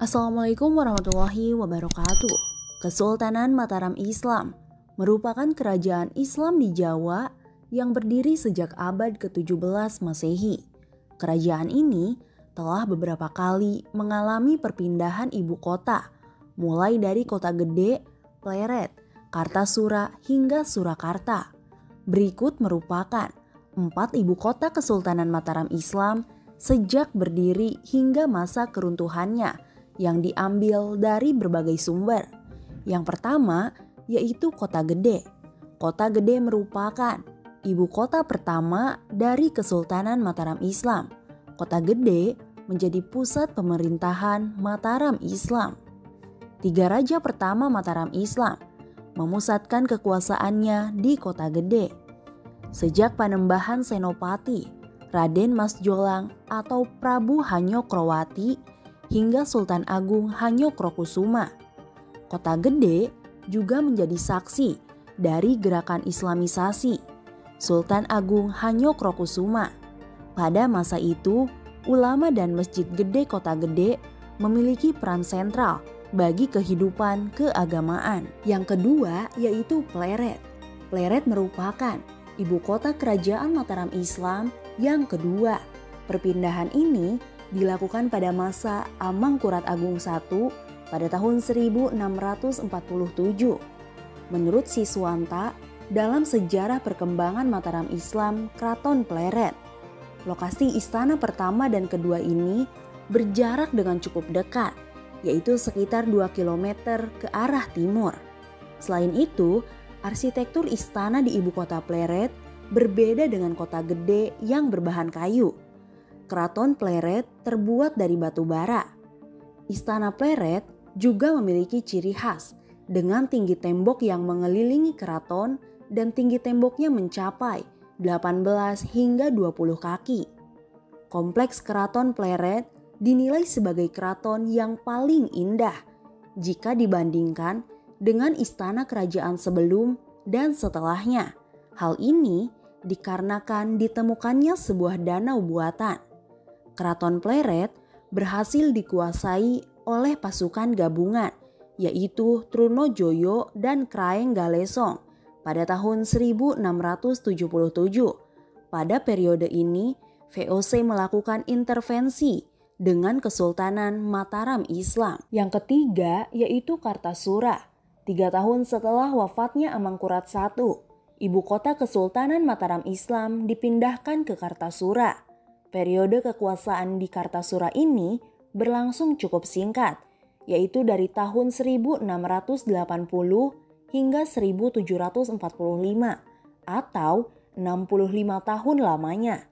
Assalamualaikum warahmatullahi wabarakatuh. Kesultanan Mataram Islam merupakan kerajaan Islam di Jawa yang berdiri sejak abad ke-17 Masehi. Kerajaan ini telah beberapa kali mengalami perpindahan ibu kota, mulai dari Kota Gede, Pleret, Kartasura hingga Surakarta. Berikut merupakan 4 ibu kota Kesultanan Mataram Islam sejak berdiri hingga masa keruntuhannya yang diambil dari berbagai sumber. Yang pertama yaitu Kota Gede. Kota Gede merupakan ibu kota pertama dari Kesultanan Mataram Islam. Kota Gede menjadi pusat pemerintahan Mataram Islam. 3 raja pertama Mataram Islam memusatkan kekuasaannya di Kota Gede. Sejak Panembahan Senopati, Raden Mas Jolang atau Prabu Hanyokrowati hingga Sultan Agung Hanyokrokusuma. Kota Gede juga menjadi saksi dari gerakan Islamisasi Sultan Agung Hanyokrokusuma. Pada masa itu, ulama dan Masjid Gede Kota Gede memiliki peran sentral bagi kehidupan keagamaan. Yang kedua yaitu Pleret. Pleret merupakan ibu kota kerajaan Mataram Islam yang kedua. Perpindahan ini dilakukan pada masa Amangkurat Agung I pada tahun 1647. Menurut Siswanta, dalam sejarah perkembangan Mataram Islam Kraton Pleret, lokasi istana pertama dan kedua ini berjarak dengan cukup dekat, yaitu sekitar 2 km ke arah timur. Selain itu, arsitektur istana di ibu kota Pleret berbeda dengan Kota Gede yang berbahan kayu. Keraton Pleret terbuat dari batu bara. Istana Pleret juga memiliki ciri khas dengan tinggi tembok yang mengelilingi keraton dan tinggi temboknya mencapai 18 hingga 20 kaki. Kompleks Keraton Pleret dinilai sebagai keraton yang paling indah jika dibandingkan dengan istana kerajaan sebelum dan setelahnya. Hal ini dikarenakan ditemukannya sebuah danau buatan. Keraton Pleret berhasil dikuasai oleh pasukan gabungan yaitu Trunojoyo dan Kraeng Galesong pada tahun 1677. Pada periode ini, VOC melakukan intervensi dengan Kesultanan Mataram Islam. Yang ketiga yaitu Kartasura. 3 tahun setelah wafatnya Amangkurat I, ibu kota Kesultanan Mataram Islam dipindahkan ke Kartasura. Periode kekuasaan di Kartasura ini berlangsung cukup singkat, yaitu dari tahun 1680 hingga 1745 atau 65 tahun lamanya.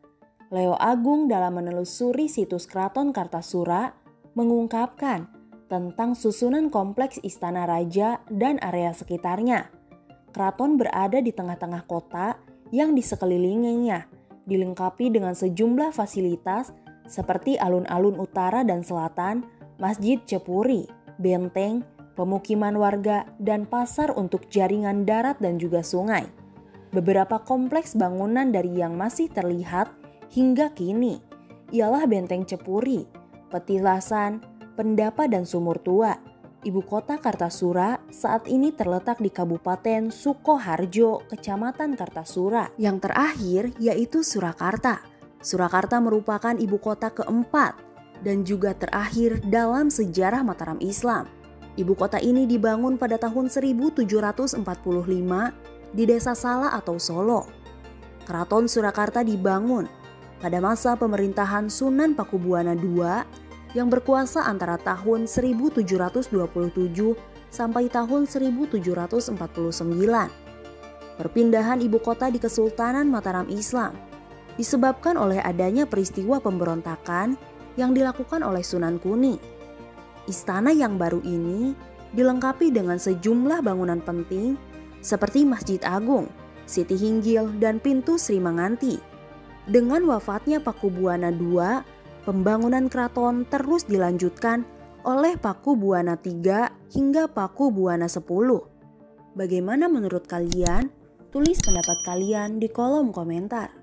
Leo Agung dalam menelusuri situs Keraton Kartasura mengungkapkan tentang susunan kompleks istana raja dan area sekitarnya. Keraton berada di tengah-tengah kota yang di sekelilinginya dilengkapi dengan sejumlah fasilitas seperti alun-alun utara dan selatan, masjid Cepuri, benteng, pemukiman warga, dan pasar untuk jaringan darat dan juga sungai. Beberapa kompleks bangunan dari yang masih terlihat hingga kini ialah Benteng Cepuri, Petilasan, Pendapa dan Sumur Tua. Ibu kota Kartasura saat ini terletak di Kabupaten Sukoharjo, Kecamatan Kartasura. Yang terakhir yaitu Surakarta. Surakarta merupakan ibu kota keempat dan juga terakhir dalam sejarah Mataram Islam. Ibu kota ini dibangun pada tahun 1745 di Desa Sala atau Solo. Keraton Surakarta dibangun pada masa pemerintahan Sunan Pakubuwana II yang berkuasa antara tahun 1727 sampai tahun 1749. Perpindahan ibu kota di Kesultanan Mataram Islam disebabkan oleh adanya peristiwa pemberontakan yang dilakukan oleh Sunan Kuni. Istana yang baru ini dilengkapi dengan sejumlah bangunan penting seperti Masjid Agung, Siti Hinggil, dan Pintu Sri Manganti. Dengan wafatnya Pakubuwana II, pembangunan keraton terus dilanjutkan oleh Pakubuwana III hingga Pakubuwana X. Bagaimana menurut kalian? Tulis pendapat kalian di kolom komentar.